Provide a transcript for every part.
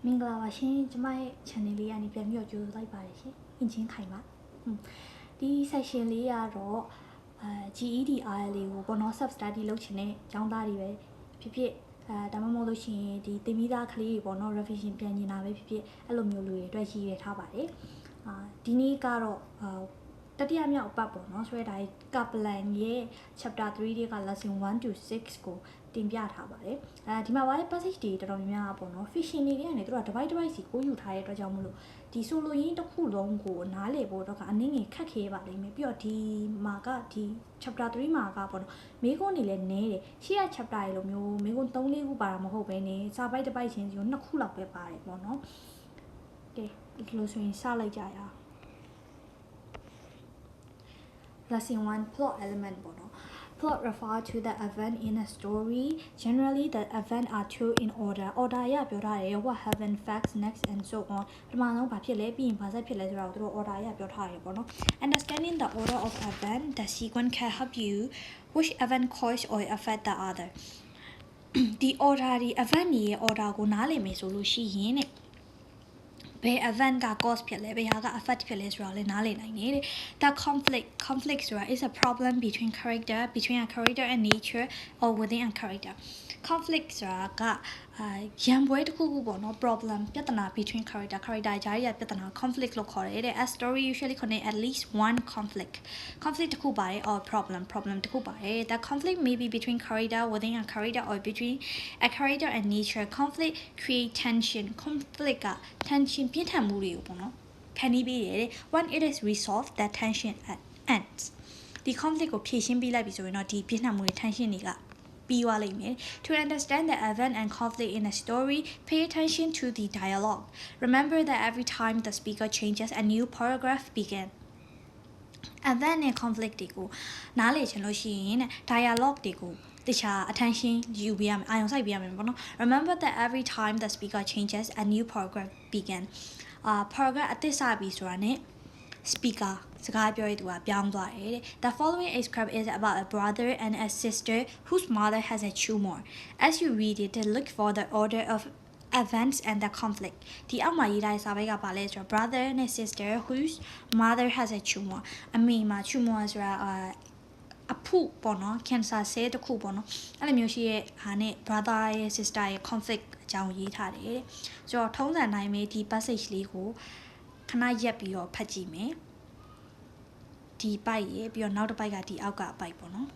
မင်္ဂလာပါရှင်ကျမရဲ့ channel လေးကနေပြန်ပြီးတော့ကြိုဆိုလိုက်ပါတယ်ရှင်အင်ချင်းခိုင်ပါဒီ section လေးကတော့ GED IL လေးကိုပေါ့နော် sub study လုပ်ချင်တဲ့ကျောင်းသားတွေပဲဖြစ်ဖြစ်ဒါမှမဟုတ်လို့ရှိရင်ဒီသင်ပြီးသားကလေးတွေပေါ့နော် revision ပြန်နေတာပဲဖြစ်ဖြစ်အဲ့လိုမျိုးလူတွေအတွက်ရည်ရထားပါတယ်ဒီနေ့ကတော့တတိယမြောက်အပတ်ပေါ့နော်ဆိုတော့ဒါကပလန်ရဲ့ chapter 3တွေက lesson 1 to 6ကိုတင်ပြထားပါတယ်ဒီမှာပါတဲ့ passage တွေတော်တော်များများပေါ့နော် fiction တွေကနေသူတို့ကတစ်ပိုက်စီကိုယူထားတဲ့အတွက်ကြောင့်မလို့ဒီ solo ရင်းတစ်ခုလုံးကိုနားလည်ဖို့တော့ကအနည်းငယ်ခက်ခဲပါလိမ့်မယ်ပြီးတော့ဒီမှာကဒီ chapter 3မှာကပေါ့နော်မေးခွန်းတွေလည်းနည်းတယ်ရှေ့က chapter တွေလိုမျိုးမေးခွန်း3-4ခုပါတာမဟုတ်ဘဲねစာပိုက်တစ်ပိုက်ချင်းစီကို2ခုလောက်ပဲပါတယ်ပေါ့နော်ကဲဒီလိုဆိုရင်စလိုက်ကြရအောင်Lesson 1 plot element ပေါ့နော် plot refer to the event in a story generally the event are two in order ရပြောထားတယ် what happened facts next and so on ပထမဆုံးဘာဖြစ်လဲပြီးရင်ဘာဆက်ဖြစ်လဲဆိုတော့သူတို့ order ရပြောထားတယ်ပေါ့နော် understanding the order of event the sequence can help you which event cause or affect the other ဒီ order ဒီ event ရဲ့ order ကိုနားလည်မယ်ဆိုလို့ရှိရင်တဲ့ဘယ် event က cause ဖြစ်လဲဘယ်ဟာက affect ဖြစ်လဲဆိုတော့လည်းနားလည်နိုင်တယ်တဲ့ the conflict ဆိုတာ is a problem between a character and nature or within a character conflict ဆိုတာကရန်ပွဲတစ်ခုခုပေါ့နော် problem ပြဿနာ between character ကြားရပြဿနာ conflict လို့ခေါ်တယ်တဲ့ a story usually contain at least one conflict တစ်ခုပါတယ် or problem တစ်ခုပါတယ် the conflict may be between character within a character or between a character and nature conflict create tension conflict က tension ပြင်းထန်မှုတွေကိုပေါ့နော်ဖန်တီးပေးတယ်တဲ့ when it is resolved that tension ends ဒီ conflict ကိုဖြေရှင်းပေးလိုက်ပြီဆိုရင်တော့ဒီပြင်းထန်မှုတွေ tension တွေကပြီးသွားလိမ့်မယ် To understand the event and conflict in a story, pay attention to the dialogue. Remember that every time the speaker changes, a new paragraph begins. Event and conflict တွေကိုနားလည်ချင်လို့ရှိရင် dialogue တွေကိုတခြား attention ယူပေးရမယ်အာရုံစိုက်ပေးရမယ်ပေါ့နော် Remember that every time the speaker changes, a new paragraph begins. Paragraph အသစ်စပြီဆိုတာနဲ့ speaker စကားပြောရတဲ့သူကပြောင်းသွားတယ်တဲ့ The following script is about a brother and a sister whose mother has a tumor. As you read it, look for the order of events and the conflict. ဒီအောက်မှာရေးထားတဲ့စာပိုက်ကပါလဲဆိုတော့ brother and sister whose mother has a tumor. အမေမှာ tumor ဆိုတာအဖုပေါ့နော် cancer ဆဲတစ်ခုပေါ့နော်အဲ့လိုမျိုးရှိရဲ့ဟာနဲ့ brother ရဲ့ sister ရဲ့ conflict အကြောင်းရေးထားတယ်တဲ့ဆိုတော့ထုံးစံတိုင်းပဲဒီ passage လေးကိုခဏရက်ပြီးတော့ဖတ်ကြည့်မယ်ဒီပိုက်ရေပြီးတော့နောက်တစ်ပိုက်ကဒီအောက်ကပိုက်ပေါ့နော်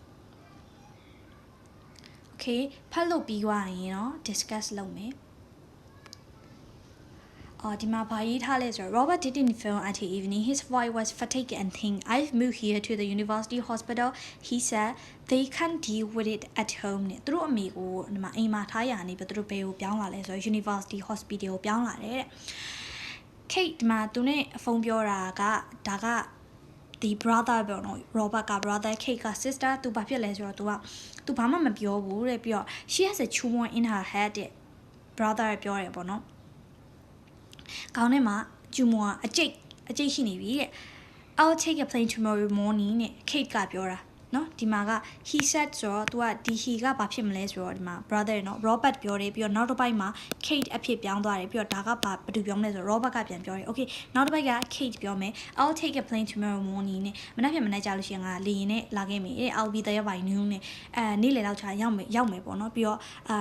Okay ဖတ်လို့ပြီးသွားရင်တော့ discuss လုပ်မယ်ဒီမှာဘာရေးထားလဲဆိုတော့ Robert didn't feel until evening his voice was fatigued and thin I've moved here to the university hospital he said they can't deal with it at home နဲ့သူတို့အမေကိုဒီမှာအိမ်မှာထားရနေပြီးသူတို့ဘယ်ကိုပြောင်းလာလဲဆိုတော့ university hospital ကိုပြောင်းလာတယ်တဲ့ Kate ဒီမှာသူနဲ့ဖုန်းပြောတာကဒါကဒီ brother ပေါ့နော် Robert က brother Kate က sister သူဘာဖြစ်လဲဆိုတော့သူဘာမှမပြောဘူးတဲ့ပြီးတော့ she has a tumor in her head တဲ့ brother ပြောတယ်ပေါ့နော်ခေါင်းထဲမှာ tumor အကျိတ်ရှိနေပြီတဲ့ I'll take a plane tomorrow morning နဲ့ Kate ကပြောတာနော်ဒီမှာက he said ဆိုတော့ तू ကဒီ he ကဘာဖြစ်မလဲဆိုတော့ဒီမှာ brother နော် Robert ပြောတယ်ပြီးတော့နောက်တစ်ပိုက်မှာ Kate အဖြစ်ပြောင်းသွားတယ်ပြီးတော့ဒါကဘာတူပြောမလဲဆိုတော့ Robert ကပြန်ပြောတယ် Okay နောက်တစ်ပိုက်က Kate ပြောမယ် I'll take a plane tomorrow morning နဲ့မနက်ဖြန်မနက်ကြလို့ရှိရင်ငါလေယာဉ်နဲ့လာခဲ့မယ် I'll be there by noon နဲ့နေ့လယ်လောက်ချာရောက်မယ်ပေါ့နော်ပြီးတော့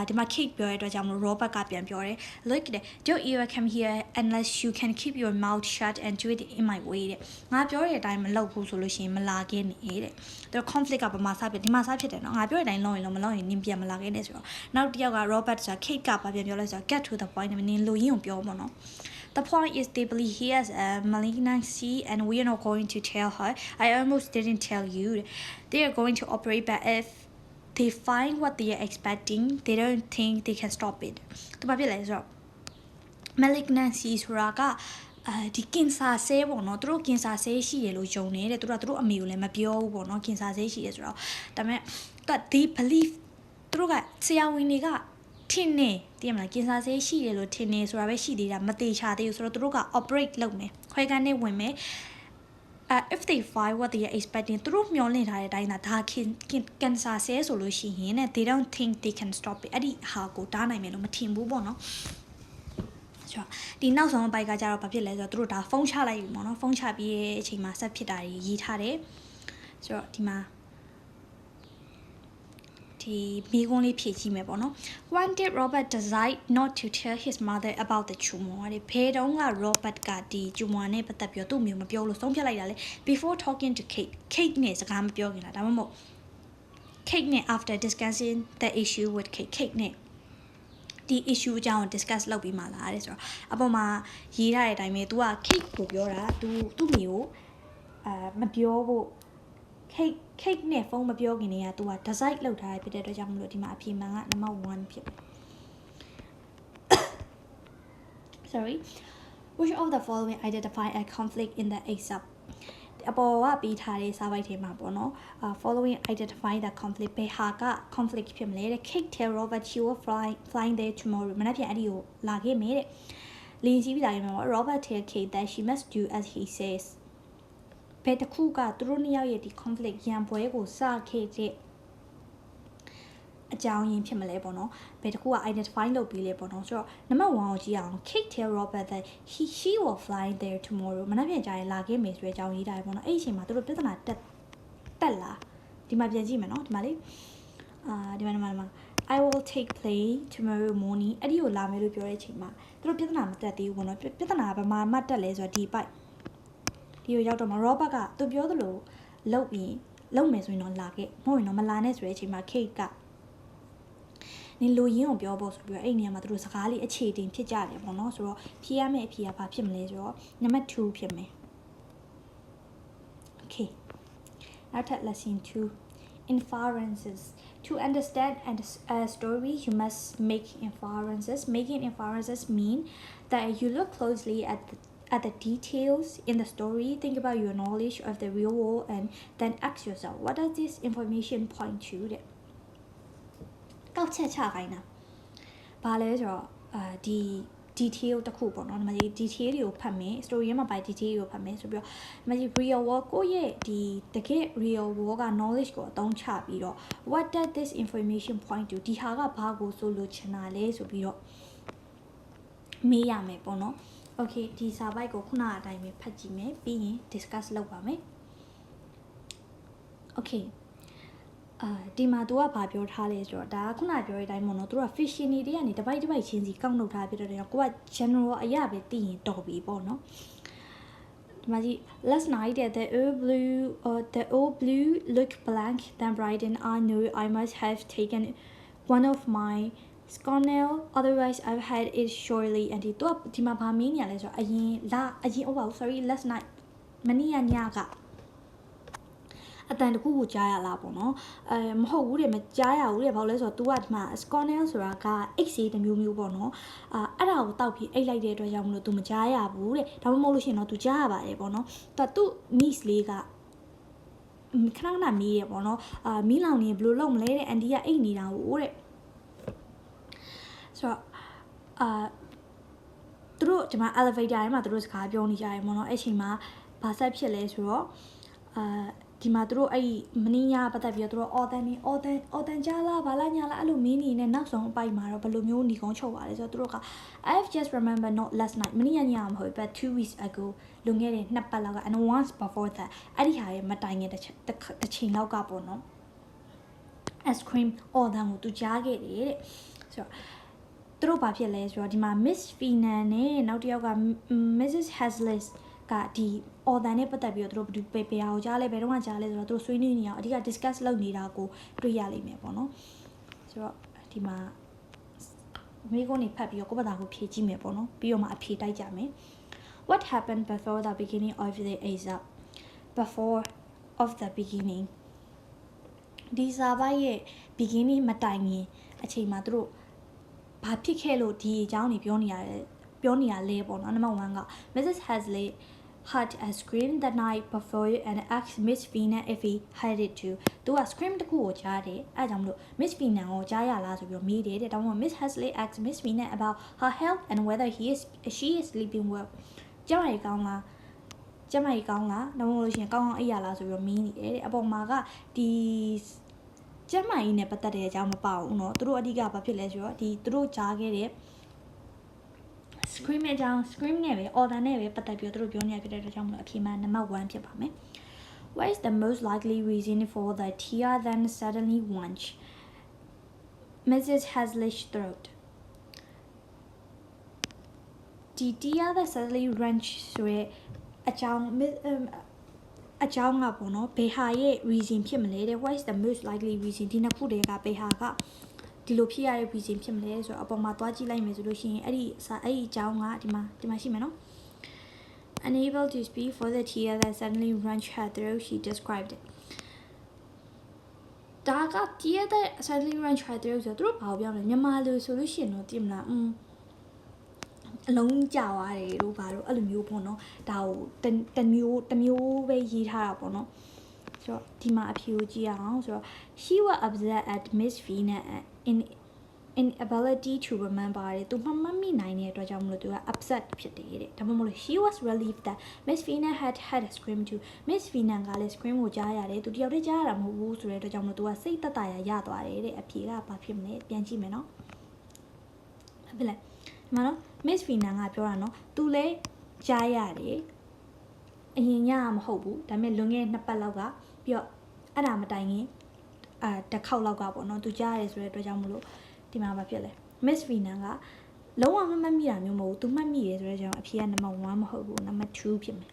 ဒီမှာ Kate ပြောတဲ့အတွက်ကြောင့်မလို့ Robert ကပြန်ပြောတယ် Look don't ever come here unless you can keep your mouth shut and do it in my way တဲ့ငါပြောတဲ့အတိုင်းမလုပ်ဘူးဆိုလို့ရှိရင်မလာခဲ့နဲ့တဲ့ conflict ကဘာမှစဖြစ်ဒီမှာစဖြစ်တယ်နော်ငါပြောတဲ့အတိုင်းလုပ်ရင်မလုပ်ရင်နင်ပြန်မလာခဲ့နဲ့ဆိုတော့နောက်တစ်ယောက်က Robert ဆိုတာ Kate ကဘာပြန်ပြောလဲဆိုတော့ get to the point နင်လိုရင်းကိုပြောပေါ့နော် The point is they believe he has a malignancy and we are not going to tell her I almost didn't tell you they are going to operate but if they find what they are expecting they don't think they can stop it သူဘာဖြစ်လဲဆိုတော့ malignancy ဆိုတာကဒီကင်ဆာဆေးပေါ့နော်သူတို့ကင်ဆာဆေးရှိရလို့ယုံနေတဲ့သူတို့အမေကိုလည်းမပြောဘူးပေါ့နော်ကင်ဆာဆေးရှိရဆိုတော့ဒါပေမဲ့သူက they believe သူတို့ကဆရာဝန်တွေကထင်နေတည်မလားကင်ဆာဆေးရှိရလို့ထင်နေဆိုတာပဲရှိသေးတာမသေးချာသေးဘူးဆိုတော့သူတို့က operate လုပ်မယ်ခွဲခန်းနဲ့ဝင်မယ်if they find what they are expecting သူတို့မျှော်လင့်ထားတဲ့အတိုင်းဒါကင်ဆာဆေးဆိုလို့ရှိရင် they don't think they can stop it အဲ့ဒီဟာကိုတားနိုင်မယ်လို့မထင်ဘူးပေါ့နော် ဆိုတော့ဒီနောက်ဆုံးဘိုက်ကကြတော့ဘာဖြစ်လဲဆိုတော့သူတို့ဒါဖုန်းချလိုက်ပြီပေါ့နော်ဖုန်းချပြီးရဲ့အချိန်မှာဆက်ဖြစ်တာတွေရေးထားတယ်ဆိုတော့ဒီမှာဒီမိကုန်းလေးဖြည့်ကြည့်မယ်ပေါ့နော် When did Robert decide not to tell his mother about the tumor တဲ့ဘယ်တုန်းက Robert ကဒီ tumor နဲ့ပတ်သက်ပြီးတော့သူ့မျိုးမပြောလို့ဆုံးဖြတ်လိုက်တာလေ before talking to Kate နဲ့စကားမပြောခင်လားဒါမှမဟုတ် Kate နဲ့ after discussing the issue with Kate နဲ့ဒီ issue အကြောင်း discuss လုပ်ပြီးမှလားတဲ့ဆိုတော့အပေါ်မှာရေးထားတဲ့အတိုင်းပဲ तू က Kate ကိုပြောတာ तू မျိုးမပြောဖို့ Kate နဲ့ဖုန်းမပြောခင်တည်းက तू က decide လုပ်ထားရဖြစ်တဲ့အတွက်ကြောင့်မလို့ဒီမှာအဖြေမှန်က number 1ဖြစ်တယ် Sorry which of the following identify a conflict in the excerpt အပေါ်ကပေးထားတဲ့စာပိုက်ထဲမှာပေါ့နော် following identify the conflict ဘယ်ဟာက conflict ဖြစ်မလဲတဲ့ Kate tell Robert she will flying there tomorrow မနေ့ပြန်အဲ့ဒီကိုလာခဲ့မယ်တဲ့လင်းစီးပြီးလာခဲ့မှာပေါ့ Robert tell Kate that she must do as he says ဘယ်တစ်ခုကသူတို့နှစ်ယောက်ရဲ့ဒီ conflict ရန်ပွဲကိုစခဲ့တဲ့အကြောင်းရင်းဖြစ်မလဲပေါ့နော်ဘယ်တစ်ခုက identify လုပ်ပြီးလဲပေါ့နော်ဆိုတော့ number 1ကိုကြည့်အောင် Kate tell Robert that she will fly there tomorrow မနေ့ပြန်ကြရင်လာခဲ့မယ်ဆိုတဲ့အကြောင်းရေးထားတယ်ပေါ့နော်အဲ့ဒီအချိန်မှာသူတို့ပြဿနာတက်လာဒီမှာပြန်ကြည့်မယ်နော်ဒီမှာလေဒီမှာ I will take plane tomorrow morning အဲ့ဒီကိုလာမယ်လို့ပြောတဲ့အချိန်မှာသူတို့ပြဿနာမတက်သေးဘူးပေါ့နော်ပြဿနာဘာမှတက်လဲဆိုတော့ဒီပိုက်ဒီကိုရောက်တော့မှ Robert ကသူပြောသလိုလုပ်မယ်ဆိုရင်တော့လာခဲ့မဟုတ်ရင်တော့မလာနဲ့ဆိုတဲ့အချိန်မှာ Kate ကနင်လိုရင်းကိုပြောဖို့ဆိုပြီးတော့အဲ့ဒီနေရာမှာသူတို့စကားလေးအခြေတင်ဖြစ်ကြတယ်ပေါ့နော်ဆိုတော့ဖြေရမယ့်အဖြေကဘာဖြစ်မလဲဆိုတော့ number 2ဖြစ်မယ် Okay နောက်ထပ် lesson 2 inferences to understand a story you must make inferences making inferences mean that you look closely at the details in the story think about your knowledge of the real world and then ask yourself what does this information point to တဲ့ကောက်ချက်ချခိုင်းတာဘာလဲဆိုတော့ဒီ detail တစ်ခုပေါ့နော်ဒီမှာဒီ detail တွေကိုဖတ်မယ် story မှာပါ detail တွေကိုဖတ်မယ်ဆိုပြီးတော့ဒီမှာဒီ real world ကိုယ့်ရဲ့ဒီတကယ် real world က knowledge ကိုအသုံးချပြီးတော့ what does this information point to ဒီဟာကဘာကိုဆိုလိုချင်တာလဲဆိုပြီးတော့မေးရမယ်ပေါ့နော် okay ဒီစာပိုက်ကိုခုနအတိုင်းပဲဖတ်ကြည့်မယ်ပြီးရင် discuss လုပ်ပါမယ် okayဒီမှာသူကဘာပြောထားလဲဆိုတော့ဒါကခုနပြောတဲ့အတိုင်းပေါ့နော်သူက fiction တွေတည်းကနေတစ်ပိုက်ချင်းစီကောက်နှုတ်ထားဖြစ်တော့ကိုက general အရာပဲသိရင်တော်ပြီပေါ့နော်ဒီမှာကြီး last night the old blue looked blank then brightened I knew I must have taken one of my Sconnell otherwise I've had it surely and ဒီမှာဘာမင်းနေရလဲဆိုတော့အရင်ဟုတ်ပါဘူး sorry last night မနေ့ညကအတန်တခုကိုကြားရလားပေါ့နော်မဟုတ်ဘူးတဲ့မကြားရဘူးတဲ့ဘာလို့လဲဆိုတော့ तू ကဒီမှာ Sconnell ဆိုတာက X တမျိုးပေါ့နော်အဲ့ဒါကိုတောက်ပြီးအိတ်လိုက်တဲ့အတွက်ကြောင့်မလို့ तू မကြားရဘူးတဲ့ဒါမှမဟုတ်လို့ရှိရင်တော့ तू ကြားရပါတယ်ပေါ့နော်သူ niece လေးကခဏမေးရပေါ့နော်မီးလောင်နေဘယ်လိုလုပ်မလဲတဲ့အန်ဒီကအိတ်နေတာကိုတဲ့ဆိုတော့သူတို့ဒီမှာ elevator ထဲမှာသူတို့စကားပြောနေကြတယ်ပေါ့နော်အဲ့ချိန်မှာဘာဆက်ဖြစ်လဲဆိုတော့ဒီမှာသူတို့အဲ့မင်းညာပတ်သက်ပြီးတော့သူတို့ author ကြားလားဘာလားညာလားအဲ့လိုမင်းနေနဲ့နောက်ဆုံးအပိုက်မှာတော့ဘယ်လိုမျိုးညီကုန်းချုပ်ပါလဲဆိုတော့သူတို့က I've just remember not last night မင်းညာမဟုတ် but 2 weeks ago လွန်ခဲ့တဲ့2ပတ်လောက်က and once before that အဲ့ဒီဟာရဲ့မတိုင်ခင်တစ်ချိန်လောက်ကပေါ့နော် ice cream author ကိုသူကြားခဲ့တယ်တဲ့ဆိုတော့သူတို့ဘာဖြစ်လဲဆိုတော့ဒီမှာ Miss Finan နဲ့နောက်တစ်ယောက်က Mrs Hazlitt ကဒီ author နဲ့ပတ်သက်ပြီးတော့သူတို့ဘယ်ဟာကိုကြားလဲဘယ်တော့မှကြားလဲဆိုတော့သူတို့ဆွေးနွေးနေအောင်အဓိက discuss လုပ်နေတာကိုတွေ့ရလိမ့်မယ်ပေါ့နော်ဆိုတော့ဒီမှာမိကုန်းနေဖတ်ပြီးတော့ကိုယ့်ဘာသာကိုဖြေကြည့်မယ်ပေါ့နော်ပြီးတော့မှအဖြေတိုက်ကြမယ် What happened before the beginning of the exam before of the beginning ဒီစာပိုက်ရဲ့ beginning မတိုင်ခင်အချိန်မှာသူတို့ဘာဖြစ်ခဲ့လို့ဒီအကြောင်းတွေပြောနေရလဲပေါ့နော် number 1က Mrs Hazlitt had a scream the night before and asked Miss Finan if he had it too သူက scream တခုကိုကြားတယ်အဲဒါကြောင့်မလို့ Miss Finan ကိုကြားရလားဆိုပြီးတော့မေးတယ်တဲ့ဒါမှမဟုတ် Miss Hazlitt asked Miss Finan about her health and whether she is sleeping well ကျမကြီးကောင်းလားဒါမှမဟုတ်လို့ရှိရင်ကောင်းအိပ်ရလားဆိုပြီးတော့မေးနေတယ်တဲ့အပေါ်မှာကဒီကျမကြီးနဲ့ပတ်သက်တဲ့အကြောင်းမပါဘူးเนาะသူတို့အဓိကဘာဖြစ်လဲဆိုတော့ဒီသူတို့ကြားခဲ့တဲ့ scream အကြောင်း scream နဲ့ပဲ order နဲ့ပဲပတ်သက်ပြီးတော့သူတို့ပြောနေရဖြစ်တဲ့အတွက်ကြောင့်မလို့အဖြေမှန် number 1ဖြစ်ပါမယ် What is the most likely reason for the tear then suddenly wrench Mrs. Hazlitt's throat ဒီ tear that suddenly wrench ဆိုတဲ့အကြောင်းကပေါ့နော်ဘေဟာရဲ့ reason ဖြစ်မလဲတဲ့ What is the most likely reason ဒီနှစ်ခုတည်းကဘေဟာကဒီလိုဖြစ်ရတဲ့ reason ဖြစ်မလဲဆိုတော့အပေါ်မှာသွားကြည့်လိုက်မယ်ဆိုလို့ရှိရင်အဲ့ဒီအကြောင်းကဒီမှာရှိမယ်နော် Unable to speak for the tear that suddenly wrenched her throat she described it ဒါက tear that suddenly wrenched her throat ဆိုတော့သူတို့ဘာကိုပြောမလဲမြန်မာလိုဆိုလို့ရှိရင်တော့သိမလားအလုံးကြွားတယ်လို့ဘာလို့အဲ့လိုမျိုးပေါ့နော်ဒါကိုတမျိုးပဲရေးထားတာပေါ့နော်ဆိုတော့ဒီမှာအဖြေကိုကြည့်အောင်ဆိုတော့ she was upset at Miss Fina inability to remember တဲ့သူမှမမိနိုင်တဲ့အတွက်ကြောင့်မလို့သူက upset ဖြစ်တယ်တဲ့ဒါမှမဟုတ် she was relieved that Miss Fina had a scream too Miss Fina ကလည်း scream ကိုကြားရတယ်သူတယောက်တည်းကြားရတာမဟုတ်ဘူးဆိုတဲ့အတွက်ကြောင့်မလို့သူကစိတ်သက်သာရသွားတယ်တဲ့အဖြေကဘာဖြစ်မလဲပြန်ကြည့်မယ်နော်ဟုတ်ပြီလားဒီမှာနော် Miss Fina ကပြောတာနော်သူလည်းကြားရတယ်အရင်ညမဟုတ်ဘူးဒါပေမဲ့လွန်ခဲ့တဲ့2ပတ်လောက်ကပြီးတော့အဲ့ဒါမတိုင်ခင်တစ်ခေါက်လောက်ကပေါ့နော်သူကြားရတယ်ဆိုတဲ့အတွက်ကြောင့်မလို့ဒီမှာဘာဖြစ်လဲ Miss Fina ကလုံးဝမမှတ်မိတာမျိုးမဟုတ်ဘူးသူမှတ်မိတယ်ဆိုတဲ့ကြောင့်အဖြေက number 1မဟုတ်ဘူး number 2ဖြစ်မယ်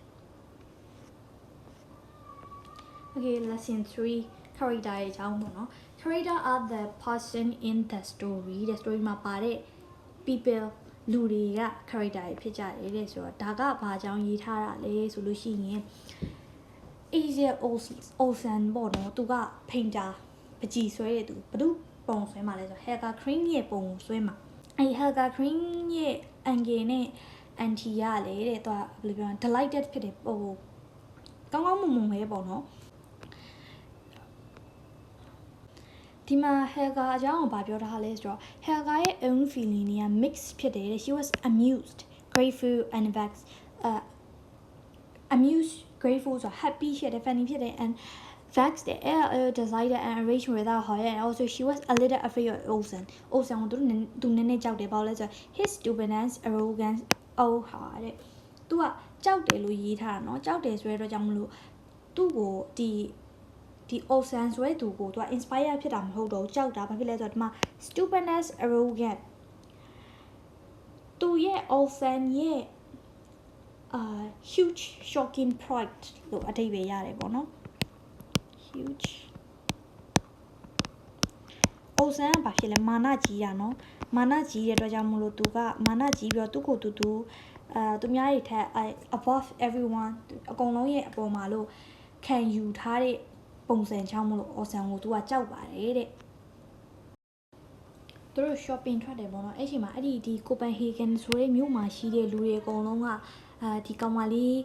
Okay lesson 3 character ရဲ့အကြောင်းပေါ့နော် character are the person in the story မှာပါတဲ့ people လူတွေက character တွေဖြစ်ကြတယ်တဲ့ဆိုတော့ဒါကဘာကြောင့်ရေးထားတာလဲဆိုလို့ရှိရင် Asia Olsen ပေါ့နော်သူက painter ပကြီးဆွဲတဲ့သူဘယ်သူပုံဆွဲမှာလဲဆိုတော့ Helga Kring ရဲ့ပုံဆွဲမှာအဲ Helga Kring ရဲ့ angle နဲ့ anti ရလေတဲ့သူကဘယ်လိုပြောလဲ delighted ဖြစ်တယ်ဟိုကောင်းကောင်းမွန်မွန်ပဲပေါ့နော်ဒီမှာ Helga အကြောင်းကိုဗာပြောထားလဲဆိုတော့ Helga ရဲ့ own feeling တွေက mix ဖြစ်တယ်တဲ့ she was amused grateful and vexed amused grateful ဆိုတော့ happy ဖြစ်တယ် funny ဖြစ်တယ် and vexed decided and enraged without her and also she was a little afraid of Olsen ကိုသူနည်းနည်းကြောက်တယ်ဘာလို့လဲဆိုတော့ his stubbornness arrogance ဟာတဲ့သူကကြောက်တယ်လို့ရေးထားတာเนาะကြောက်တယ်ဆိုတဲ့အတွက်ကြောင့်မလို့သူ့ကိုဒီ Olsen ဆိုတဲ့သူကိုသူက inspire ဖြစ်တာမဟုတ်တော့ကြောက်တာဘာဖြစ်လဲဆိုတော့ဒီမှာ stubbornness arrogant သူရဲ့ Olsen ရဲ့ huge shocking pride လို့အဓိပ္ပာယ်ရတယ်ပေါ့နော် huge Olsen ကဘာဖြစ်လဲမာနကြီးတာเนาะမာနကြီးတဲ့အတွက်ကြောင့်မလို့သူကမာနကြီးပြီးတော့သူ့ကိုယ်သူများတွေထက် above everyone အကုန်လုံးရဲ့အပေါ်မှာလို့ခံယူထားတဲ့ပုံစံချောင်းမလို့ Olsen ကိုသူကကြောက်ပါတယ်တဲ့သူတို့ shopping ထွက်တယ်ပေါ့နော်အဲ့ချိန်မှာအဲ့ဒီ Copenhagen ဆိုတဲ့မြို့မှာရှိတဲ့လူတွေအကုန်လုံးကဒီကောင်မလေး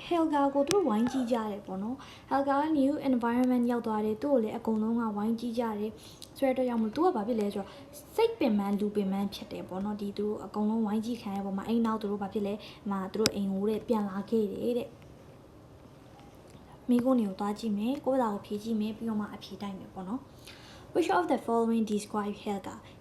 Helga ကိုသူတို့ဝိုင်းကြည့်ကြတယ်ပေါ့နော် Helga က new environment ရောက်သွားတယ်သူ့ကိုလည်းအကုန်လုံးကဝိုင်းကြည့်ကြတယ်ဆိုတဲ့အတွက်ကြောင့်မလို့သူကဘာဖြစ်လဲဆိုတော့စိတ်ပင်ပန်းလူပင်ပန်းဖြစ်တယ်ပေါ့နော်ဒီသူတို့အကုန်လုံးဝိုင်းကြည့်ခံရပေါ်မှာအိမ်နောက်သူတို့ဘာဖြစ်လဲသူတို့အိမ်ကိုတဲ့ပြန်လာခဲ့တယ်တဲ့မိကုန်းတွေကိုသွားကြည့်မယ်ကိုယ့်ဘာသာကိုဖြေကြည့်မယ်ပြီးတော့မှအဖြေတိုက်မယ်ပေါ့နော် Which of the following describe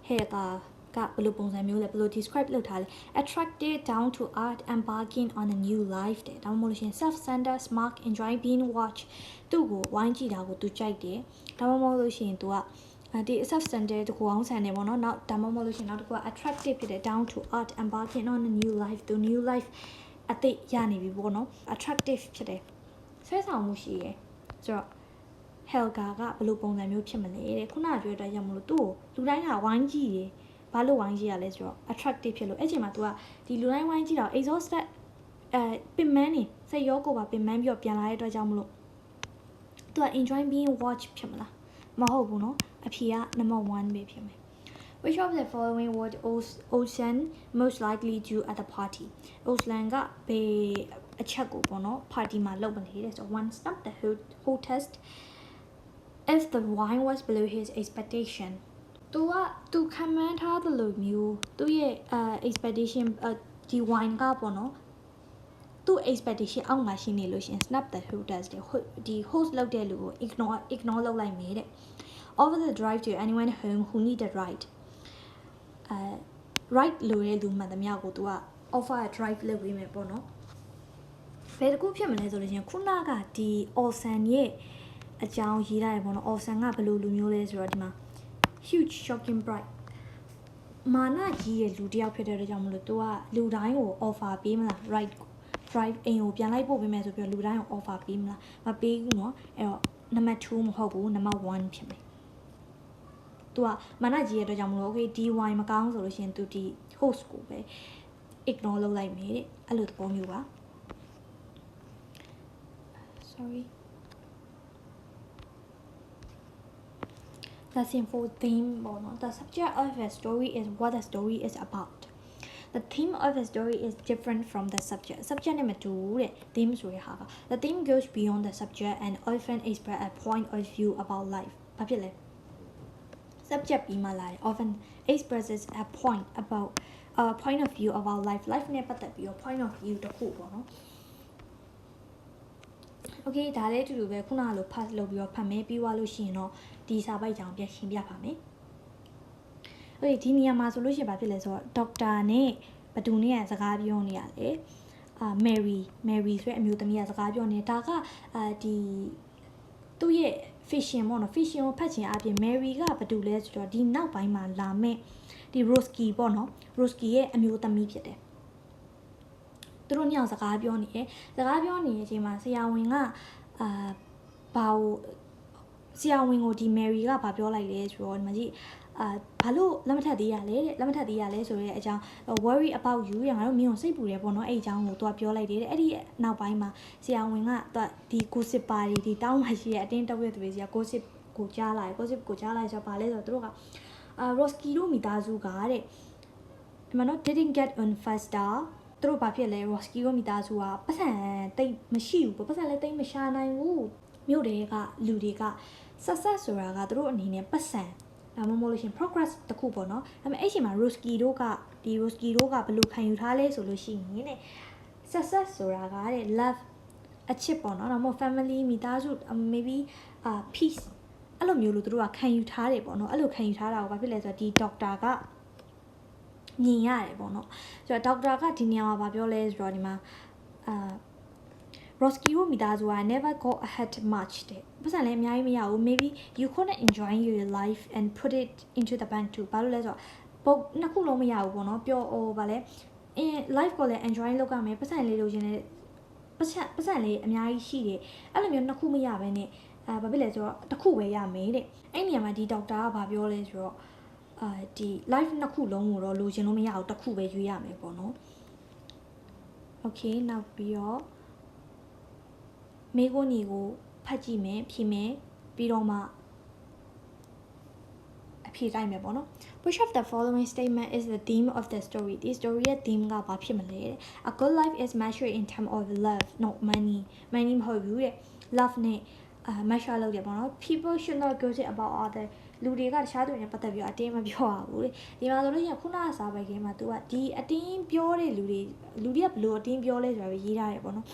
Helga ကဘယ်လိုပုံစံမျိုးလဲဘယ်လို describe လုပ်ထားလဲ attracted down to art embarking on a new life တဲ့ဒါမှမဟုတ်လို့ရှင် self-centered smart enjoy being watched သူ့ကိုဝိုင်းကြည့်တာကိုသူကြိုက်တယ်ဒါမှမဟုတ်လို့ရှင်သူကဒီ self-centered တကူအောင်ဆန်နေပေါ့နော်နောက်ဒါမှမဟုတ်လို့ရှင်နောက်တစ်ခုက attractive ဖြစ်တယ် down to art embarking on a new life သူ new life အသိရနေပြီပေါ့နော် attractive ဖြစ်တယ်ဆွဲဆောင်မှုရှိရယ်ဆိုတော့ Helga ကဘယ်လိုပုံစံမျိုးဖြစ်မလဲတဲ့ခုနကပြောတဲ့ကြောင့်မလို့သူ့ကိုလူတိုင်းကဝိုင်းကြည့်တယ်ဘာလို့ဝိုင်းကြည့်ရလဲဆိုတော့ attractive ဖြစ်လို့အဲ့ချိန်မှာ तू ကဒီလူတိုင်းဝိုင်းကြည့်တော့ exhausted ပင်မန်းနေစိတ်ရောကိုယ်ပါပင်မန်းပြီးတော့ပြန်လာတဲ့အတွက်ကြောင့်မလို့ तू က enjoy being watched ဖြစ်မလားမဟုတ်ဘူးเนาะအဖြေက number 1ပဲဖြစ်မယ် Which of the following would Olsen most likely do at the party Olsen ကဘယ်အချက်ကိုပေါ့เนาะ party မှာလုပ်မလဲတဲ့ဆို one stop the hostess if the wine was below his expectationသူခံမှန်းထားသလိုမျိုးသူရဲ့ expectation ဒီ wine ကပေါ့နော်သူ expectation အောက်မှာရှိနေလို့ရှင် snap the hostess ဒီ host လုပ်တဲ့လူကို ignore လုပ်လိုက်မယ်တဲ့ over the drive to anyone home who need a ride right လို့တဲ့လူမှန်သမျှကို तू က offer a drive လုပ်ပေးမယ်ပေါ့နော်ဘယ်တကူဖြစ်မလဲဆိုလို့ချင်းခုနကဒီ Olsen ရဲ့အကြောင်းရေးထားတယ်ပေါ့နော် Olsen ကဘယ်လိုလူမျိုးလဲဆိုတော့ဒီမှာ huge shocking bright မာနကြီးရဲ့လူတယောက်ဖြစ်တဲ့အတွက်ကြောင့်မလို့ तू ကလူတိုင်းကို offer ပေးမလား right drive အိမ်ကိုပြန်လိုက်ပို့ပေးမယ်ဆိုပြီးလူတိုင်းကို offer ပေးမလားမပေးဘူးเนาะအဲ့တော့ number 2 မဟုတ်ဘူး number 1ဖြစ်မယ် तू ကမာနကြီးရဲ့အတွက်ကြောင့်မလို့ okay DY မကောင်းဆိုလို့ရှိရင် तू ဒီ host ကိုပဲ ignore လုပ်လိုက်မယ်တဲ့အဲ့လိုသဘောမျိုးပါ sorry Lesson 4 theme the subject of a story is what the story is about the theme of a story is different from the subject နဲ့မတူတဲ့ theme ဆိုတဲ့ဟာက the theme goes beyond the subject and often express a point of view about life ဘာဖြစ်လဲ subject ပြီးမှလာတယ် often expresses a point of view about life နဲ့ပတ်သက်ပြီးတော့ point of view တစ်ခုပေါ့နော် okay ဒါလည်းအတူတူပဲခုနကလို pass လုပ်ပြီးတော့ဖတ်မယ်ပြီးသွားလို့ရှိရင်တော့ဒီစာပိုက်ကြောင်ပြန်ရှင်းပြပါမယ် okay ဒီနေရာမှာဆိုလို့ရှိရင်ဘာဖြစ်လဲဆိုတော့ doctor နဲ့ဘသူနဲ့စကားပြောနေရလေMary ဆိုတဲ့အမျိုးသမီးကစကားပြောနေဒါကဒီသူ့ရဲ့ fiction ပေါ့နော် fiction ကိုဖတ်ချင်အပြင် Mary ကဘသူလဲဆိုတော့ဒီနောက်ပိုင်းမှာလာမဲ့ဒီ Roski ပေါ့နော် Roski ရဲ့အမျိုးသမီးဖြစ်တယ်သူတို့ညောင်စကားပြောနေတယ်စကားပြောနေတဲ့အချိန်မှာဆရာဝန်ကဆရာဝန်ကိုဒီ Mary ကဘာပြောလိုက်လဲဆိုတော့ဒီမှာကြည့်ဘာလို့လက်မထပ်သေးရလဲတဲ့လက်မထပ်သေးရလဲဆိုရဲအကြောင်း worry about you ရငါတို့မင်းကိုစိတ်ပူတယ်ပေါ့နော်အဲ့အကြောင်းကိုသူကပြောလိုက်တယ်တဲ့အဲ့ဒီနောက်ပိုင်းမှာဆရာဝန်ကသူဒီ gossip ပါဒီတောင်းမှရှိတဲ့အတင်းတောက်ရတဲ့သူတွေက gossip ကိုကြားလိုက် gossip ကိုကြားလိုက်ဆိုတော့ဘာလဲဆိုတော့သူတို့ကRoski တို့မိသားစုကတဲ့ဒီမှာနော် didn't get on faster သူတို့ဘာဖြစ်လဲ Roski တို့မိသားစုကပတ်စံတိတ်မရှိဘူးပေါ့ပတ်စံလည်းတိတ်မရှာနိုင်ဘူးမြို့တွေကလူတွေက success ဆိုတာကသူတို့အနေနဲ့ပတ်စံဒါမှမဟုတ်လို့ရှင် progress တခုပေါ့နော်အဲ့မဲ့အဲ့ချိန်မှာ Roski တို့ကဘယ်လိုခံယူထားလဲဆိုလို့ရှိရင်တဲ့ success ဆိုတာကတဲ့ love အချစ်ပေါ့နော်ဒါမှမဟုတ် family မိသားစု maybe peace အဲ့လိုမျိုးလို့သူတို့ကခံယူထားတယ်ပေါ့နော်အဲ့လိုခံယူထားတာကိုဘာဖြစ်လဲဆိုတော့ဒီ doctor ကမြင်ရတယ်ပေါ့နော်ဆိုတော့ doctor ကဒီနေရာမှာဗာပြောလဲဆိုတော့ဒီမှာRoski တို့မိသားစုက never go ahead much တဲ့ပတ်စံလည်းအများကြီးမရဘူး maybe you couldn't enjoy your life and put it into the bank too ဘာလို့လဲဆိုတော့ပုတ်နှစ်ခုလုံးမရဘူးပေါ့နော်ပြောဗာလဲ life ကိုလည်း enjoy လုပ်ရမယ်ပတ်စံလေးလိုချင်တဲ့ပတ်စံလေးအများကြီးရှိတယ်အဲ့လိုမျိုးနှစ်ခုမရဘဲနဲ့ဘာဖြစ်လဲဆိုတော့တစ်ခုပဲရမယ်တဲ့အဲ့နေရာမှာဒီ doctor ကဘာပြောလဲဆိုတော့ဒီ life နှစ်ခုလုံးကိုတော့လိုချင်လို့မရဘူးတစ်ခုပဲရွေးရမယ်ပေါ့နော် okay နောက်ပြီးတော့မေကိုညီကိုဖတ်ကြည့်မယ်ဖြေမယ်ပြီးတော့မှအဖြေတိုင်းမယ်ပေါ့နော် Which of the following statement is the theme of the story this story ရဲ့ theme ကဘာဖြစ်မလဲတဲ့ A good life is measured in terms of love not money မဟုတ်ဘူးတဲ့ love နဲ့measure လုပ်တယ်ပေါ့နော် People should not gossip about other လူတွေကတခြားသူတွေနဲ့ပတ်သက်ပြီးအတင်းမပြောရဘူးတဲ့ဒီမှာဆိုလို့ရှိရင်ခုနကစာပိုက်ထဲမှာ तू ကဒီအတင်းပြောတဲ့လူတွေကဘလို့အတင်းပြောလဲဆိုတာပဲရေးထားတယ်ပေါ့နော်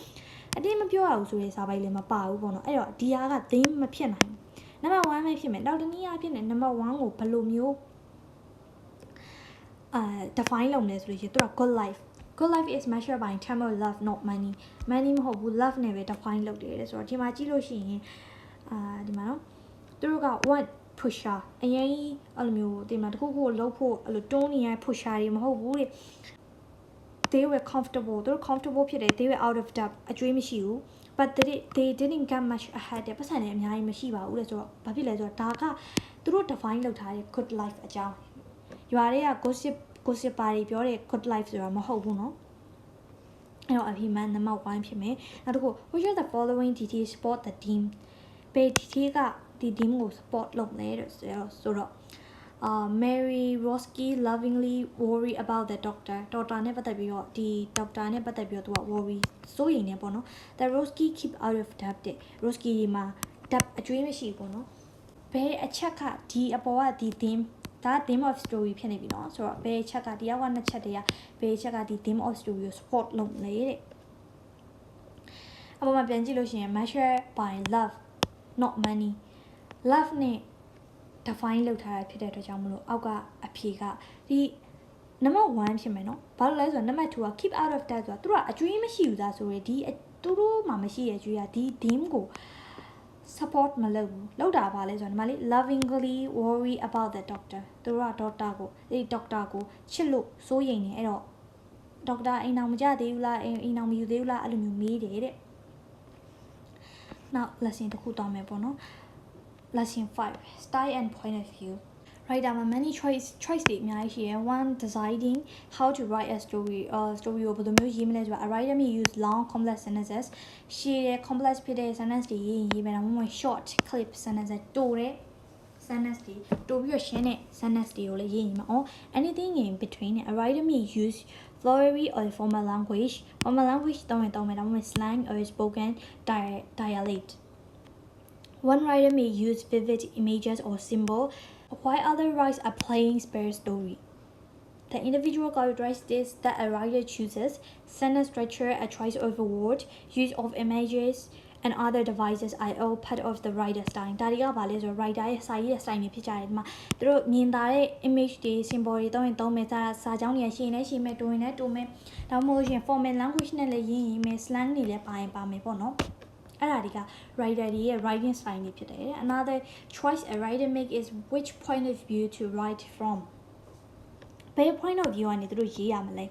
အတင်းမပြောရဘူးဆိုတဲ့စာပိုက်လည်းမပါဘူးပေါ့နော်အဲ့တော့ဒီဟာက theme မဖြစ်နိုင်ဘူး number 1ပဲဖြစ်မယ်နောက်တစ်နည်းအားဖြင့် number 1ကိုဘယ်လိုမျိုးdefine လုပ်လဲဆိုလို့ရှိရင်သူက good life is measured by term of love not money မဟုတ်ဘူး love နဲ့ပဲ define လုပ်တယ်ဆိုတော့ဒီမှာကြည့်လို့ရှိရင်ဒီမှာနော်သူတို့က what pusher အရင်အဲ့လိုမျိုးဒီမှာတခုခုကိုလုပ်ဖို့အဲ့လိုတွန်းနေရ pusher တွေမဟုတ်ဘူးတဲ့ they were comfortable သူတို့ comfortable ဖြစ်တယ် they were out of debt အကျွေးမရှိဘူး but they didn't get much ahead တဲ့ပတ်စံလည်းအများကြီးမရှိပါဘူးတဲ့ဆိုတော့ဘာဖြစ်လဲဆိုတော့ဒါကသူတို့ define လုပ်ထားတဲ့ good life အကြောင်းရွာတွေက gossip ပါတွေပြောတဲ့ good life ဆိုတာမဟုတ်ဘူးเนาะအဲ့တော့အဖြစ်မှန် number 1ဖြစ်မယ်နောက်တစ်ခု which of the following details support the theme ဘယ် detail ကဒီ theme ကို support လုပ်လဲဆိုတော့Mary Roski lovingly worry about the doctor နဲ့ပတ်သက်ပြီးတော့ဒီ doctor နဲ့ပတ်သက်ပြီးတော့သူက worry စိုးရိမ်နေပေါ့နော် the Roski keep out of debt တဲ့ Roski ဒီမှာ debt အကျွေးမရှိပေါ့နော်ဘယ်အချက်ကဒီအပေါ်ကဒီ theme ဒါ theme of story ဖြစ်နေပြီเนาะဆိုတော့ဘယ်အချက်ကဒီအောက်ကနှစ်ချက်တည်းကဘယ်အချက်ကဒီ theme of story ကို support လုပ်လဲတဲ့အပေါ်မှာပြန်ကြည့်လို့ရှိရင် measure by love not money love နဲ့define လုပ်ထားတာဖြစ်တဲ့အတွက်ကြောင့်မလို့အောက်ကအဖြေကဒီ number 1ဖြစ်မယ်နော်ဘာလို့လဲဆိုတော့ number 2က keep out of that ဆိုတာသူတို့ကအကျွေးမရှိဘူးသားဆိုရယ်ဒီသူတို့မှမရှိရဲ့အကျွေးကဒီ theme ကို support မလုပ်ဘူးလောက်တာပါလဲဆိုတော့ဒီမှာလေ lovingly worry about the doctor သူတို့က doctor ကိုဒီ doctor ကိုချစ်လို့စိုးရိမ်နေအဲ့တော့ doctor အိမ်အောင်မကြသေးဘူးလားအိမ်အောင်မယူသေးဘူးလားအဲ့လိုမျိုးမေးတယ်တဲ့ now lesson တစ်ခုတောင်းမယ်ပေါ့နော် lesson 5 style and point of view right ဒါမှ many choice တွေအများကြီးရှိရယ် one deciding how to write a story story ကိုဘယ်လိုမျိုးရေးမလဲဆိုတာ a writer may use long complex sentences ရှည်တဲ့ complex ဖြစ်တဲ့ sentence တွေရေးမယ်ဒါမှမဟုတ် short clip sentences တိုတဲ့ sentence တွေတိုပြီးတော့ရှင်းတဲ့ sentence တွေကိုလည်းရေးရင်မှာ anything in between a writer may use flowery or formal language တောင်းမယ်ဒါမှမဟုတ် slang or spoken dialect one writer may use vivid images or symbol while other writes a plain spare story. The individual characteristics that a writer chooses, sentence structure, a choice of a word, use of images, and other devices are all part of the writer's style. ဒါတွေကဘာလဲဆိုတော့ writer ရဲ့ style ရဲ့ style တွေဖြစ်ကြတယ်ဒီမှာသူတို့မြင်သာတဲ့ image တွေ symbol တွေတောင်းရင်တောင်းမယ်စာကြောင်းတွေကရှင်းနေရှင်းမယ်တိုးရင်လည်းတိုးမယ်ဒါမှမဟုတ်ရှင် formal language နဲ့လည်းရေးရင်မယ် slang တွေလည်းပါရင်ပါမယ်ပေါ့နော်အဲ့ဒါတွေက writer တွေရဲ့ writing style တွေဖြစ်တယ် Another choice a writer make is which point of view to write from ဘယ် point of view ကနေသူတို့ရေးရမလဲ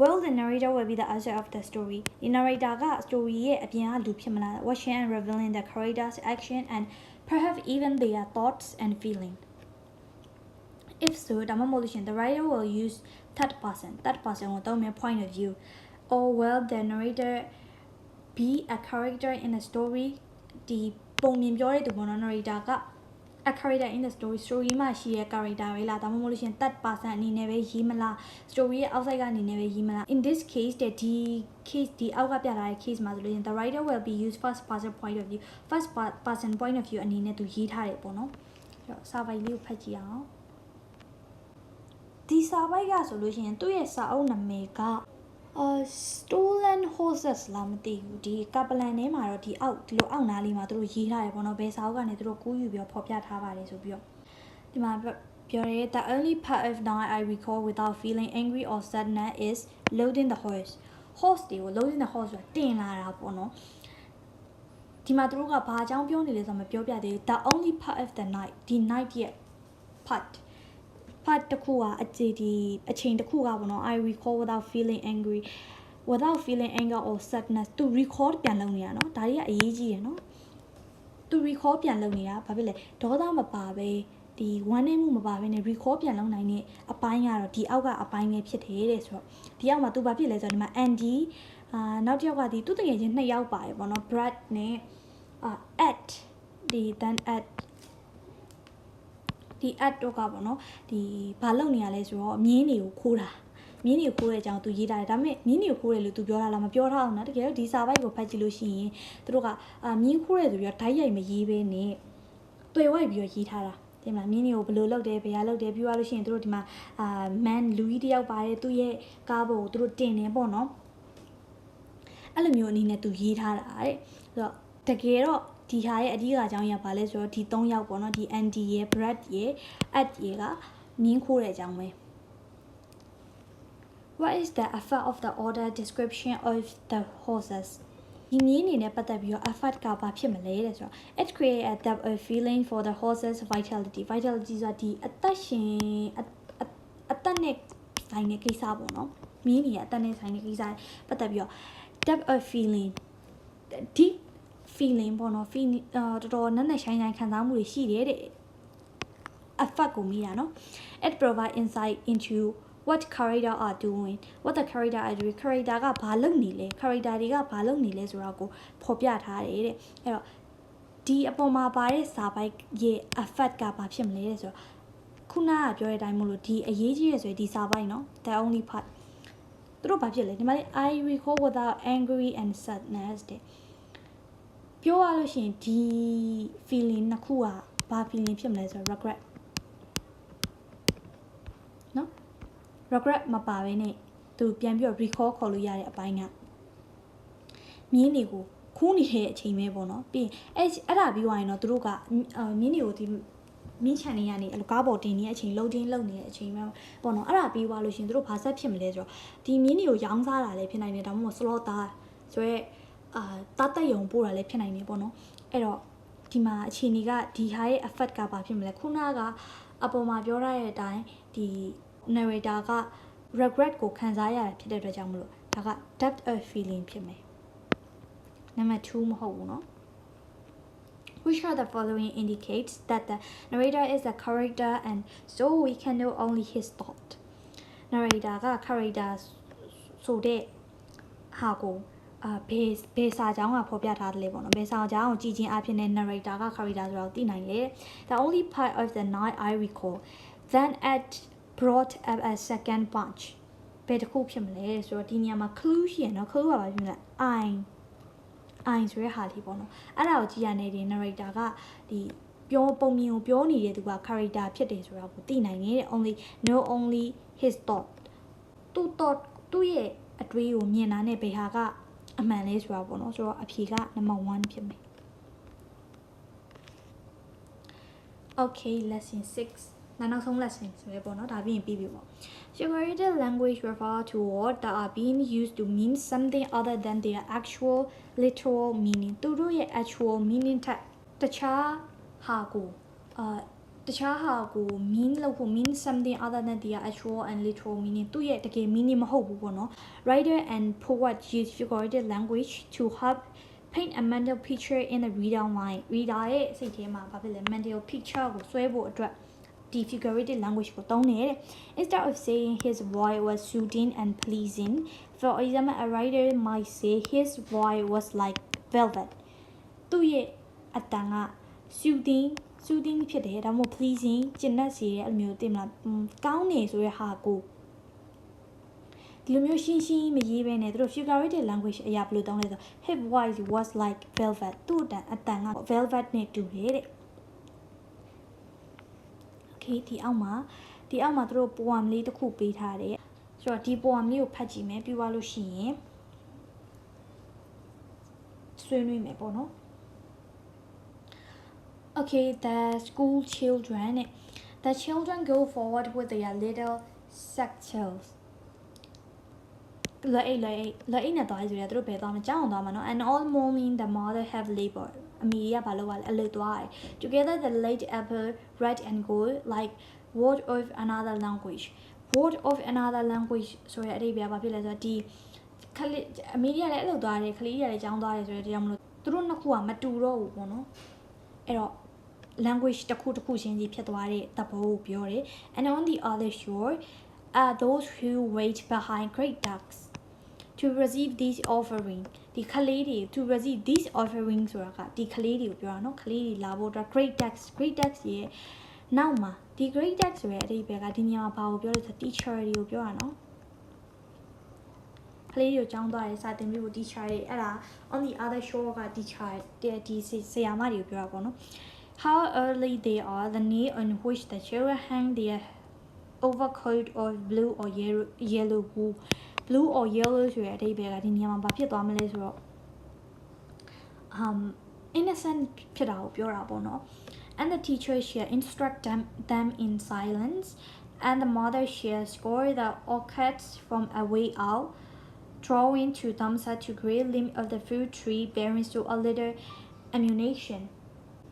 Well the narrator will be the author of the story ဒီ narrator က story ရဲ့အပြင်ကလူဖြစ်မလား watching and revealing the characters action and perhaps even their thoughts and feeling If so ဒါမှမဟုတ်ရှင် the writer will use third person ကိုသုံးမယ် point of view or will the narrator be a character in a story ဒီပုံမြင်ပြောတဲ့သူပေါ့နော် narrator က a character in the story မှာရှိတဲ့ character ပဲလားဒါမှမဟုတ်လို့ရှင် third person အနေနဲ့ပဲရေးမလား story ရဲ့ outside ကနေနဲ့ပဲရေးမလား in this case ဒီ case ဒီအောက်ကပြထားတဲ့ case မှာဆိုလို့ရှင် the writer will be use first person point of view first person point of view အနေနဲ့သူရေးထားတယ်ပေါ့နော်အဲ့တော့စာပိုက်လေးကိုဖတ်ကြည့်အောင်ဒီစာပိုက်ကဆိုလို့ရှင်သူ့ရဲ့စာအုပ်နာမည်ကstolen horses လာမသိဘူးဒီကပလန်ထဲမှာတော့ဒီလိုအောက်နားလေးမှာသူတို့ရေးထားတယ်ပေါ့နော်ဘယ်စာအုပ်ကနေသူတို့ကူးယူပြီးဖော်ပြထားပါတယ်ဆိုပြီးတော့ဒီမှာပြောရဲ the only part of night I recall without feeling angry or sadness is loading the horse တွေကို loading the horse ဆိုတာတင်လာတာပေါ့နော်ဒီမှာသူတို့ကဘာအကြောင်းပြောနေလဲဆိုတော့မပြောပြသေးဘူး the only part of the night ဒီ night ရဲ့ part တစ်ခုကအချိန်တစ်ခုကပေါ့နော် I recall without feeling angry without feeling anger or sadness သူ recall ပြန်လုပ်နေတာเนาะဒါတွေကအရေးကြီးတယ်เนาะသူ recall ပြန်လုပ်နေတာဘာဖြစ်လဲဒေါသမပါပဲဒီ one name မပါဘဲနဲ့ recall ပြန်လုပ်နိုင်တဲ့အပိုင်းကတော့ဒီအောက်ကအပိုင်းပဲဖြစ်တယ်တဲ့ဆိုတော့ဒီအောက်မှာသူဘာဖြစ်လဲဆိုတော့ဒီမှာ Andy နောက်တစ်ယောက်ကဒီသူတကယ်ချင်း2ယောက်ပါတယ်ပေါ့နော် Brad နဲ့ at ဒီ then at ဒီ ad တော့ကပေါ့နော်ဒီဘာလုပ်နေရလဲဆိုတော့မြင်းတွေကိုခိုးတာမြင်းတွေကိုခိုးတဲ့အကြောင်းသူရေးထားတယ်ဒါပေမဲ့မြင်းတွေကိုခိုးတယ်လို့သူပြောတာလားမပြောထားအောင်နော်တကယ်တော့ဒီစာပိုက်ကိုဖတ်ကြည့်လို့ရှိရင်သူတို့ကမြင်းခိုးတယ်ဆိုပြီးတော့ဓာတ်ရိုက်မရေးဘဲနဲ့တွေ့ဝိုက်ပြီးတော့ရေးထားတာတင်မလားမြင်းတွေကိုဘယ်လိုလုပ်တယ်ဘယ်ဟာလုပ်တယ်ပြီးသွားလို့ရှိရင်သူတို့ဒီမှာman လူကြီးတယောက်ပါတယ်သူ့ရဲ့ကားပေါ်ကိုသူတို့တင်တယ်ပေါ့နော်အဲ့လိုမျိုးအနေနဲ့သူရေးထားတာတဲ့ဆိုတော့တကယ်တော့ဒီဟာရဲ့အဓိကအကြောင်းရပါလဲဆိုတော့ဒီ3ယောက်ပေါ့နော်ဒီ Andy ရဲ့ Brad ရဲ့ Ed ရဲ့ကမြင်းခိုးတဲ့အကြောင်းပဲ What is the effect of the order description of the horses ဒီမြင်းနေနဲ့ပတ်သက်ပြီးတော့ effect ကဘာဖြစ်မလဲတဲ့ဆိုတော့ it create a depth of feeling for the horses vitality ဆိုတာဒီအသက်ရှင်အသက်နဲ့ဆိုင်တဲ့ကိစ္စပေါ့နော်မြင်းနေရဲ့အသက်နဲ့ဆိုင်တဲ့ကိစ္စပတ်သက်ပြီးတော့ depth of feeling deep feeling ပေါ့နော် feeling တော်တော်နဲ့ဆိုင်ခံစားမှုတွေရှိတယ်တဲ့ effect ကိုမိတာနော် it provide insight into what character are doing what the character are doing character ကဘာလုပ်နေလဲ character တွေကဘာလုပ်နေလဲဆိုတာကိုဖော်ပြထားတယ်တဲ့အဲ့တော့ဒီအပေါ်မှာပါတဲ့စာပိုက်ရဲ့ effect ကဘာဖြစ်မလဲဆိုတော့ခုနကပြောတဲ့အတိုင်းမို့လို့ဒီအရေးကြီးရဆိုရင်ဒီစာပိုက်နော် the only part သူတို့ဘာဖြစ်လဲဒီမှာ I recall without angry and sadness တဲ့ပြောရလို့ရှိရင်ဒီ feeling နှစ်ခုကဘာ feeling ဖြစ်မလဲဆိုတော့ regret နော် regret မပါဘဲနဲ့သူပြန်ပြီးတော့ recall ခေါ်လို့ရတဲ့အပိုင်းကမြင်းတွေကိုခိုးနေတဲ့အချိန်ပဲပေါ့နော်ပြီးရင်အဲ့ဒါပြီးသွားရင်တော့သူတို့ကမြင်းတွေကိုဒီ မင်းချန်နေရနေအဲ့လိုကားပေါ်တင်နေတဲ့အချိန်လုံးချင်းလုံနေတဲ့အချိန်မှာပေါ့နော်အဲ့ဒါပြီးသွားလို့ရှင်တို့ဘာဆက်ဖြစ်မလဲဆိုတော့ဒီမင်းတွေကိုရောင်းစားတာလည်းဖြစ်နိုင်တယ်ဒါမှမဟုတ် slaughter ဆိုရဲတားတက်ယုံပို့တာလည်းဖြစ်နိုင်တယ်ပေါ့နော်အဲ့တော့ဒီမှာအခြေအနေကဒီဟာရဲ့ effect ကဘာဖြစ်မလဲခုနကအပေါ်မှာပြောရတဲ့အတိုင်းဒီ narrator က regret ကိုခံစားရတာဖြစ်တဲ့အတွက်ကြောင့်မလို့ဒါက depth of feeling ဖြစ်မယ်နံပါတ်2မဟုတ်ဘူးเนาะWhich of the following indicates that the narrator is a character and so we can know only his thought. Narrator က character ဆိုတဲ့ဟာကိုဘေးစာကြောင်းကဖော်ပြထားတယ်လေပေါ့နော်ဘေးစာကြောင်းကိုကြည်ချင်းအဖြစ်နဲ့ narrator က character ဆိုတော့သိနိုင်လေ The only part of the night I recall then it brought up a second punch ဘယ်တစ်ခုဖြစ်မလဲဆိုတော့ဒီနေရာမှာ clue ရှိရနော် clue ကဘာဖြစ်မလဲ I ဆိုတဲ့ဟာလေးပေါ့နော်အဲ့ဒါကိုကြည့်ရနေတယ် narrator ကဒီပြောပုံမြင်ကိုပြောနေတဲ့သူက character ဖြစ်တယ်ဆိုတာကိုသိနိုင်တယ် only his thought သူ့ရဲ့အတွေးကိုမြင်တာနဲ့ဘယ်ဟာကအမှန်လဲဆိုတာပေါ့နော်ဆိုတော့အဖြေက number 1ဖြစ်မယ် Okay lesson 6နောက်ဆုံး lesson ဆိုရပေါ့နော်ဒါပြီးရင်ပြီးပြီပေါ့ Figurative language refer to words that are being used to mean something other than their actual literal meaning သူတို့ရဲ့ actual meaning ထက်တခြားဟာကို mean လို့ဖို့ mean something other than their actual and literal meaning သူရဲ့တကယ် meaning မဟုတ်ဘူးပေါ့နော် Writer and poet use figurative language to help paint a mental picture in the reader mind reader ရဲ့စိတ်ထဲမှာဘာဖြစ်လဲ mental picture ကိုဆွဲဖို့အတွက်ဒီ figurative language ကိုသုံးတယ် Instead of saying his voice was soothing and pleasing for example a writer might say his voice was like velvet သူ့ရဲ့အတန်က soothing ဖြစ်တယ်ဒါမှမဟုတ် pleasing ကျဉ်တ်စေတဲ့အဲ့လိုမျိုးသိမလားကောင်းနေဆိုတဲ့ဟာကိုဒီလိုမျိုးရှင်းမရေးဘဲနဲ့သူတို့ figurative language အရာဘယ်လိုသုံးလဲဆို his voice was like velvet သူ့အတန်က velvet နဲ့တူတယ်တဲ့ Okay ဒီအောက်မှာသူတို့ poem လေးတစ်ခုပေးထားတယ်ဆိုတော့ဒီ poem လေးကိုဖတ်ကြည့်မယ်ပြီးသွားလို့ရှိရင်ဆွေးနွေးမယ်ပေါ့နော် Okay the school children the children go forward with their little satchels လွယ်အိတ်နဲ့သွားဆိုရသူတို့ဘယ်သွားမကြောက်သွားမှာနော် and all morning the mother have labor အမေကဘာလုပ်ရလဲအလုပ်သွားတယ် together the late apple red and gold like word of another language ဆိုရအဓိပ္ပာယ်ဘာဖြစ်လဲဆိုတော့ဒီခလေးအမေကလည်းအလုပ်သွားတယ်ခလေးကလည်းကြောင်းသွားတယ်ဆိုတော့တရားမလို့သူတို့နှစ်ခုကမတူတော့ဘူးပေါ့နော်အဲ့တော့ language တစ်ခုချင်းစီဖြစ်သွားတဲ့သဘောကိုပြောတယ် and on the other shore are those who wait behind great ducks to receive these offering ဒီခလေးတွေ to receive these offering ဆိုတာကဒီခလေးတွေကိုပြောတာနော်ခလေးတွေလာဖို့အတွက် great ducks ရဲ့နောက်မှာဒီ great ducks ဆိုရဲ့အဓိပ္ပာယ်ကဒီနေရာမှာဘာကိုပြောလဲဆို teacher တွေကိုပြောတာနော်ခလေးတွေကိုကျောင်းသွားတယ်စာသင်ပြီးကို teacher တွေအဲ့ဒါ on the other shore က teacher ဒီဆရာမတွေကိုပြောတာပေါ့နော် how early they are the day on which the children hang their overcoat of blue or yellow wool blue or yellow ဆိုတဲ့အဓိပ္ပာယ်ကဒီနေရာမှာဘာဖြစ်သွားမလဲဆိုတော့innocent ဖြစ်တာကိုပြောတာပေါ့နော် and the teacher shall instruct them in silence and the mother shall score the orchids from a way out drawing to thumbs up to great limb of the fruit tree bearing to a little ammunition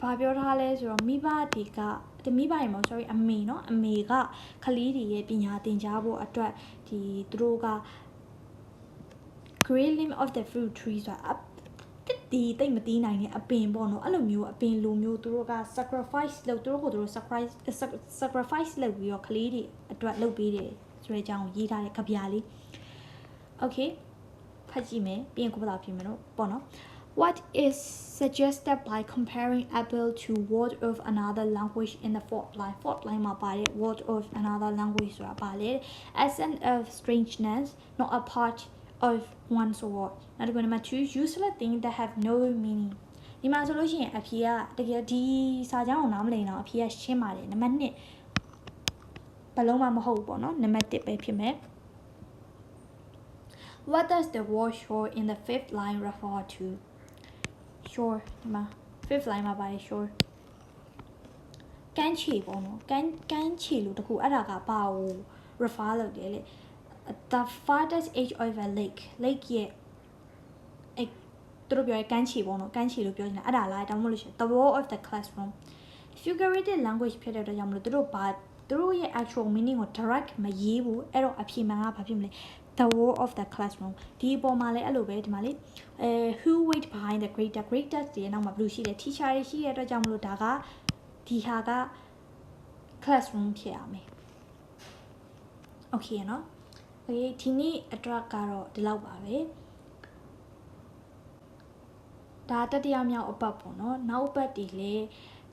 ဘာပြောထားလဲဆိုတော့မိဘတွေကမိဘတွေမဟုတ် sorry အမေเนาะအမေကခလေးတွေရဲ့ပညာသင်ကြားဖို့အတွက်ဒီသူတို့က great limb of the fruit tree ဆိုတာဒီတိတ်မတီးနိုင်တဲ့အပင်ပေါ့နော်အဲ့လိုမျိုးအပင်လိုမျိုးသူတို့က sacrifice လုပ်သူတို့ကိုသူတို့ sacrifice လုပ်ပြီးတော့ကလေးတွေအတွက်လုပ်ပေးတယ်ဆိုတဲ့အကြောင်းရေးထားတဲ့ကဗျာလေး Okay ဖတ်ကြည့်မယ်ပြီးရင်ကိုယ်ဘာသာပြင်မယ်လို့ပေါ့နော် What is suggested by comparing apple to word of another language in the fourth line မှာပါတဲ့ word of another language ဆိုတာပါလေ essence of strangeness not a part of one's word နောက်တစ်ခု number 2 useless things that have no meaning ဒီမှာဆိုလို့ရှိရင်အဖြေကတကယ်ဒီစာကြောင်းကိုနားမလည်တော့အဖြေကရှင်းပါတယ် number 2ဘလုံးမှမဟုတ်ဘူးပေါ့နော် number 1ပဲဖြစ်မယ် What does the word shore in the fifth line refer to shore ဒီမှာ fifth line မှာပါတယ် shore ကမ်းခြေပေါ့နော်ကမ်းခြေလို့တခုအဲ့ဒါကဘာကို refer လုပ်တယ်လေ the farthest edge of a lake ရဲ့အဲ့သူတို့ပြောရဲကမ်းခြေပေါ့နော်ကမ်းခြေလို့ပြောနေတာအဲ့ဒါလားဒါမှမဟုတ်လို့ရှိရင် the wall of the classroom figurative language ဖြစ်တဲ့အတွက်ကြောင့်မလို့သူတို့ရဲ့ actual meaning ကို direct မရေးဘူးအဲ့တော့အဖြေမှန်ကဘာဖြစ်မလဲ the wall of the classroom ဒီအပေါ်မှာလည်းအဲ့လိုပဲဒီမှာလေwho wait behind the greater တွေနောက်မှာဘယ်လိုရှိလဲ teacher တွေရှိတဲ့အတွက်ကြောင့်မလို့ဒါကဒီဟာက classroom ဖြစ်ရမယ် okay နော် okay ဒီနေ့အတွက်ကတော့ဒီလောက်ပါပဲဒါတတိယမြောက်အပတ်ပေါ့နော်နောက်အပတ်ဒီလေ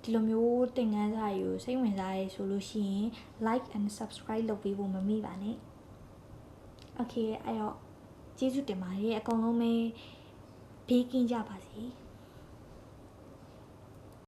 ဒီလိုမျိုးသင်ခန်းစာတွေကိုစိတ်ဝင်စားရဲဆိုလို့ရှိရင် like and subscribe လုပ်ပေးဖို့မမေ့ပါနဲ့ okay အဲ့တော့ကျေးဇူးတင်ပါတယ်အကုန်လုံးပဲဘေးကင်းကြပါစေ